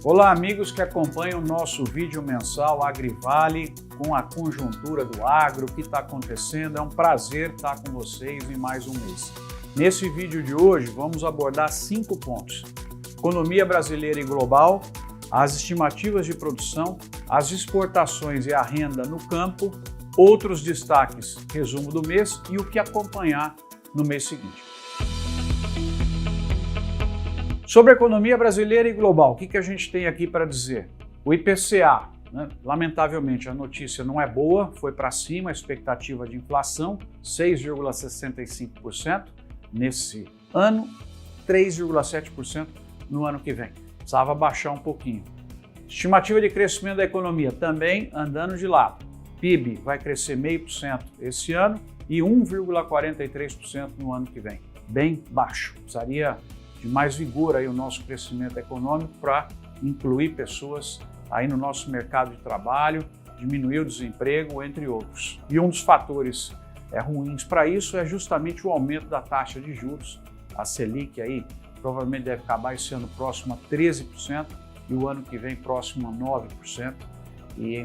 Olá, amigos que acompanham o nosso vídeo mensal AgriVale com a conjuntura do agro, o que está acontecendo. É um prazer estar com vocês em mais um mês. Nesse vídeo de hoje, vamos abordar 5 pontos: economia brasileira e global, as estimativas de produção, as exportações e a renda no campo, outros destaques, resumo do mês e o que acompanhar no mês seguinte. Sobre a economia brasileira e global, o que a gente tem aqui para dizer? O IPCA, lamentavelmente a notícia não é boa, foi para cima a expectativa de inflação, 6,65% nesse ano, 3,7% no ano que vem. Precisava baixar um pouquinho. Estimativa de crescimento da economia também andando de lado. PIB vai crescer 0,5% esse ano e 1,43% no ano que vem. Bem baixo. Precisaria de mais vigor aí o nosso crescimento econômico para incluir pessoas aí no nosso mercado de trabalho, diminuir o desemprego, entre outros. E um dos fatores ruins para isso é justamente o aumento da taxa de juros. A Selic aí provavelmente deve acabar esse ano próximo a 13% e o ano que vem próximo a 9%.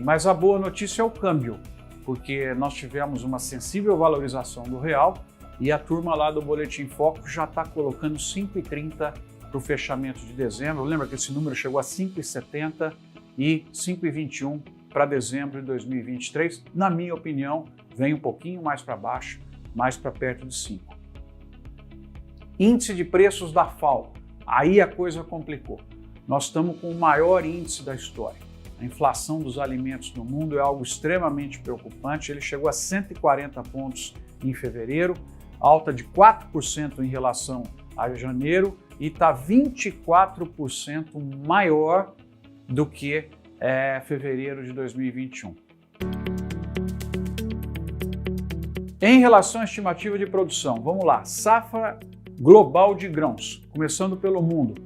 Mas a boa notícia é o câmbio, porque nós tivemos uma sensível valorização do real e a turma lá do Boletim Foco já está colocando 5,30 para o fechamento de dezembro. Lembra que esse número chegou a 5,70 e 5,21 para dezembro de 2023. Na minha opinião, vem um pouquinho mais para baixo, mais para perto de 5. Índice de preços da FAO. Aí a coisa complicou. Nós estamos com o maior índice da história. A inflação dos alimentos no mundo é algo extremamente preocupante. Ele chegou a 140 pontos em fevereiro, alta de 4% em relação a janeiro e está 24% maior do que fevereiro de 2021. Em relação à estimativa de produção, vamos lá, safra global de grãos, começando pelo mundo.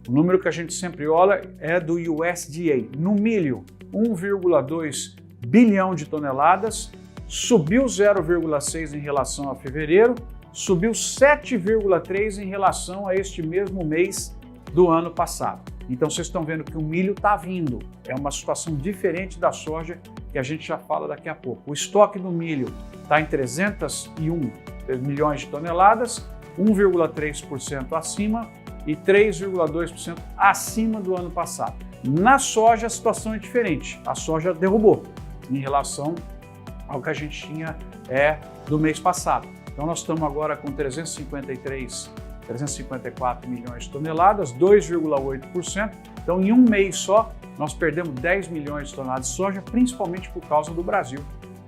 O número que a gente sempre olha é do USDA. No milho, 1,2 bilhão de toneladas, subiu 0,6 em relação a fevereiro, subiu 7,3 em relação a este mesmo mês do ano passado. Então vocês estão vendo que o milho está vindo. É uma situação diferente da soja que a gente já fala daqui a pouco. O estoque do milho está em 301 milhões de toneladas, 1,3% acima e 3,2% acima do ano passado. Na soja a situação é diferente. A soja derrubou em relação ao que a gente tinha do mês passado. Então nós estamos agora com 354 milhões de toneladas, 2,8%. Então em um mês só nós perdemos 10 milhões de toneladas de soja, principalmente por causa do Brasil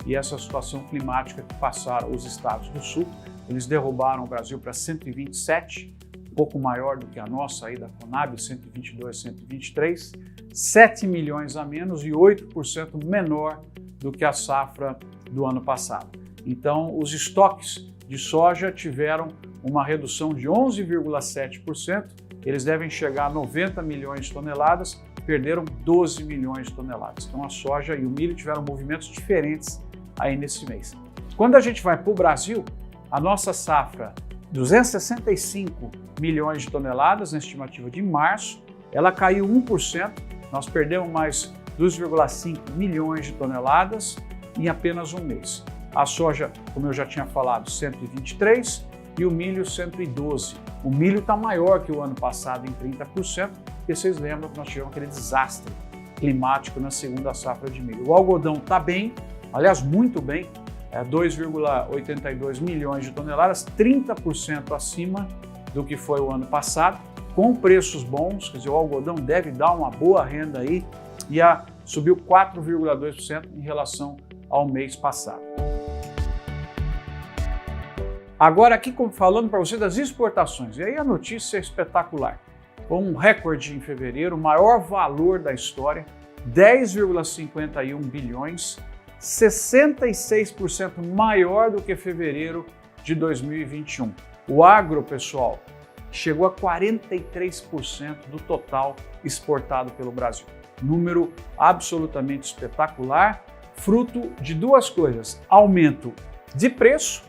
e essa situação climática que passaram os estados do sul. Eles derrubaram o Brasil para 127, um pouco maior do que a nossa aí da Conab, 122, 123, 7 milhões a menos e 8% menor do que a safra do ano passado. Então, os estoques de soja tiveram uma redução de 11,7%, eles devem chegar a 90 milhões de toneladas, perderam 12 milhões de toneladas. Então, a soja e o milho tiveram movimentos diferentes aí nesse mês. Quando a gente vai para o Brasil, a nossa safra, 265 milhões de toneladas na estimativa de março, ela caiu 1%, nós perdemos mais 2,5 milhões de toneladas em apenas um mês. A soja, como eu já tinha falado, 123 e o milho 112. O milho está maior que o ano passado em 30%, porque vocês lembram que nós tivemos aquele desastre climático na segunda safra de milho. O algodão está bem, aliás, muito bem, 2,82 milhões de toneladas, 30% acima do que foi o ano passado, com preços bons, quer dizer, o algodão deve dar uma boa renda aí e subiu 4,2% em relação ao mês passado. Agora aqui falando para você das exportações, e aí a notícia é espetacular. Com um recorde em fevereiro, o maior valor da história, 10,51 bilhões, 66% maior do que fevereiro de 2021. O agro, pessoal, chegou a 43% do total exportado pelo Brasil. Número absolutamente espetacular, fruto de duas coisas: aumento de preço,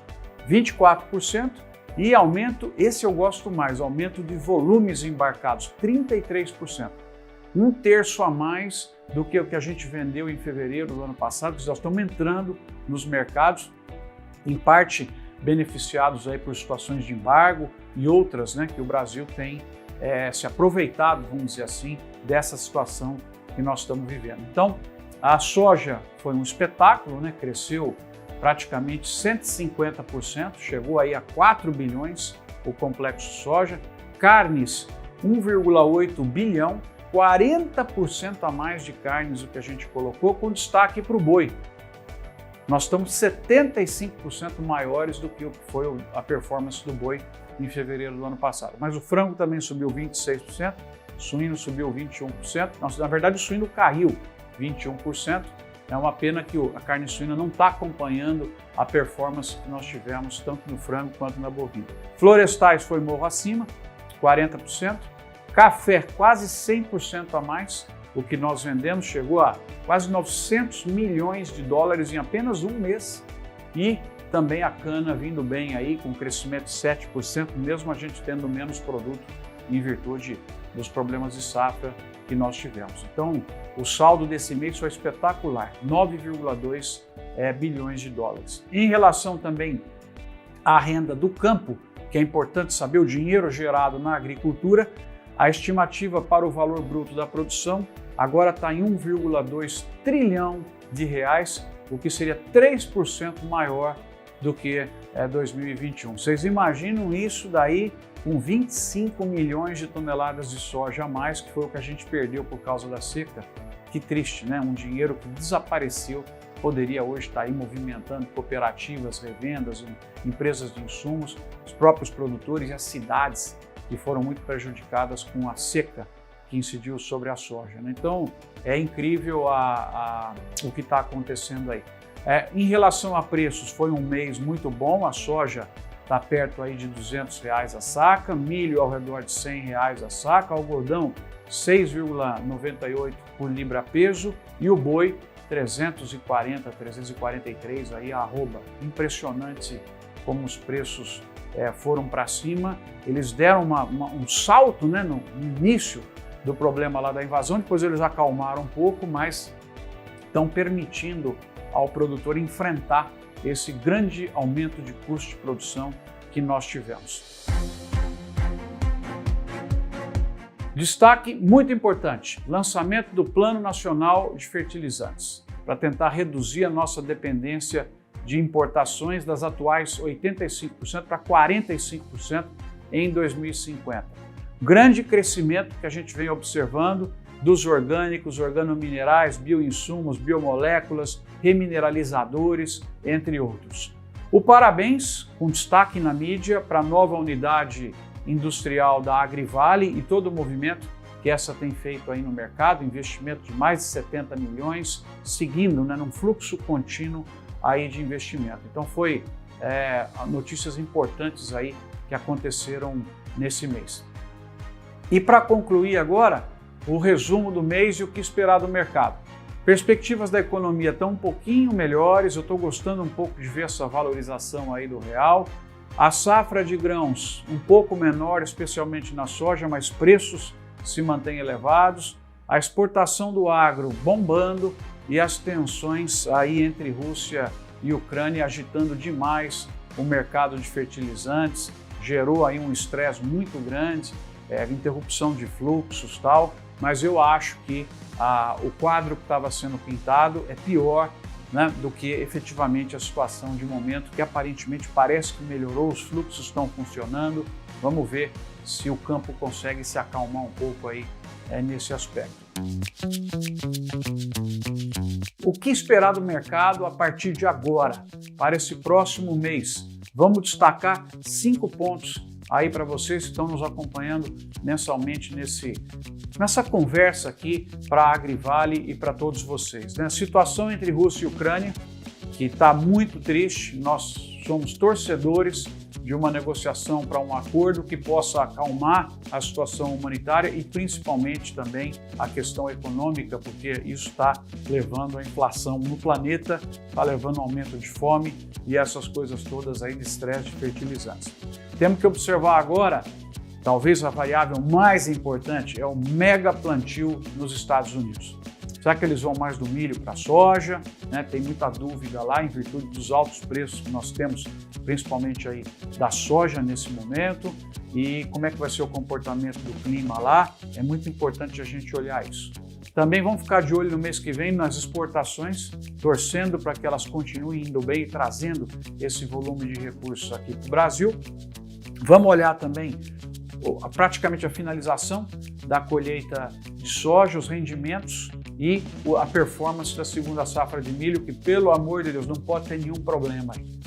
24%, e aumento, esse eu gosto mais, aumento de volumes embarcados, 33%. 1/3 a mais do que o que a gente vendeu em fevereiro do ano passado, que nós estamos entrando nos mercados, em parte beneficiados aí por situações de embargo e outras, né, que o Brasil tem se aproveitado, vamos dizer assim, dessa situação que nós estamos vivendo. Então, a soja foi um espetáculo, né, cresceu praticamente 150%, chegou aí a 4 bilhões o complexo soja, carnes 1,8 bilhão, 40% a mais de carnes do que a gente colocou, com destaque para o boi. Nós estamos 75% maiores do que foi a performance do boi em fevereiro do ano passado. Mas o frango também subiu 26%, suíno subiu 21%, na verdade o suíno caiu 21%. É uma pena que a carne suína não está acompanhando a performance que nós tivemos tanto no frango quanto na bovina. Florestais foi morro acima, 40%. Café quase 100% a mais. O que nós vendemos chegou a quase 900 milhões de dólares em apenas um mês. E também a cana vindo bem aí, com crescimento de 7%, mesmo a gente tendo menos produto em virtude dos problemas de safra que nós tivemos. Então, o saldo desse mês foi espetacular, 9,2 bilhões de dólares. Em relação também à renda do campo, que é importante saber o dinheiro gerado na agricultura, a estimativa para o valor bruto da produção agora está em 1,2 trilhão de reais, o que seria 3% maior do que 2021. Vocês imaginam isso daí com 25 milhões de toneladas de soja a mais, que foi o que a gente perdeu por causa da seca? Que triste, né? Um dinheiro que desapareceu, poderia hoje estar aí movimentando cooperativas, revendas, empresas de insumos, os próprios produtores e as cidades que foram muito prejudicadas com a seca que incidiu sobre a soja, né? Então, é incrível o que está acontecendo aí. Em relação a preços, foi um mês muito bom, a soja está perto aí de R$200 a saca, milho ao redor de R$100 a saca, algodão 6,98 por libra peso e o boi 340, 343 aí a arroba. Impressionante como os preços foram para cima. Eles deram um salto, né, no início do problema lá da invasão, depois eles acalmaram um pouco, mas estão permitindo ao produtor enfrentar esse grande aumento de custo de produção que nós tivemos. Destaque muito importante, lançamento do Plano Nacional de Fertilizantes, para tentar reduzir a nossa dependência de importações das atuais 85% para 45% em 2050. Grande crescimento que a gente vem observando dos orgânicos, organominerais, bioinsumos, biomoléculas, remineralizadores, entre outros. O parabéns, com destaque na mídia, para a nova unidade industrial da Agrivale e todo o movimento que essa tem feito aí no mercado, investimento de mais de 70 milhões, seguindo, né, num fluxo contínuo aí de investimento. Então foi notícias importantes aí que aconteceram nesse mês. E para concluir agora, o resumo do mês e o que esperar do mercado. Perspectivas da economia estão um pouquinho melhores, eu estou gostando um pouco de ver essa valorização aí do real. A safra de grãos um pouco menor, especialmente na soja, mas preços se mantêm elevados. A exportação do agro bombando e as tensões aí entre Rússia e Ucrânia agitando demais o mercado de fertilizantes, gerou aí um estresse muito grande, interrupção de fluxos e tal, mas eu acho que o quadro que estava sendo pintado é pior, né, do que efetivamente a situação de momento, que aparentemente parece que melhorou, os fluxos estão funcionando. Vamos ver se o campo consegue se acalmar um pouco aí nesse aspecto. O que esperar do mercado a partir de agora, para esse próximo mês? Vamos destacar 5 pontos aí para vocês que estão nos acompanhando mensalmente nessa conversa aqui para a Agrivale e para todos vocês, né? A situação entre Rússia e Ucrânia, que está muito triste, nós somos torcedores de uma negociação para um acordo que possa acalmar a situação humanitária e principalmente também a questão econômica, porque isso está levando a inflação no planeta, está levando ao aumento de fome e essas coisas todas aí de estresse de fertilizantes. Temos que observar agora talvez a variável mais importante é o mega plantio nos Estados Unidos. Será que eles vão mais do milho para a soja? Tem muita dúvida lá em virtude dos altos preços que nós temos, principalmente aí da soja nesse momento. E como é que vai ser o comportamento do clima lá? É muito importante a gente olhar isso. Também vamos ficar de olho no mês que vem nas exportações, torcendo para que elas continuem indo bem e trazendo esse volume de recursos aqui para o Brasil. Vamos olhar também praticamente a finalização da colheita de soja, os rendimentos e a performance da segunda safra de milho, que, pelo amor de Deus, não pode ter nenhum problema aí.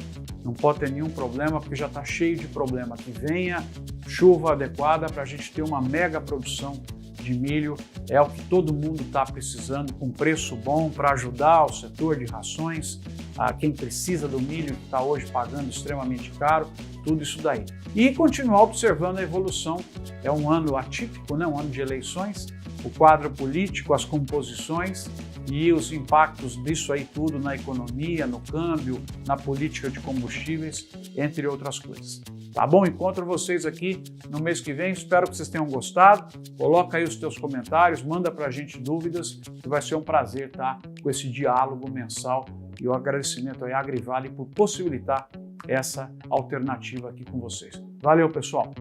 Não pode ter nenhum problema, porque já está cheio de problema. Que venha chuva adequada para a gente ter uma mega produção de milho, é o que todo mundo está precisando, com preço bom para ajudar o setor de rações, a quem precisa do milho, que está hoje pagando extremamente caro, tudo isso daí. E continuar observando a evolução. É um ano atípico, um ano de eleições, o quadro político, as composições e os impactos disso aí tudo na economia, no câmbio, na política de combustíveis, entre outras coisas. Tá bom? Encontro vocês aqui no mês que vem. Espero que vocês tenham gostado. Coloca aí os teus comentários, manda pra gente dúvidas, que vai ser um prazer estar com esse diálogo mensal. E o agradecimento à AgriVale por possibilitar essa alternativa aqui com vocês. Valeu, pessoal!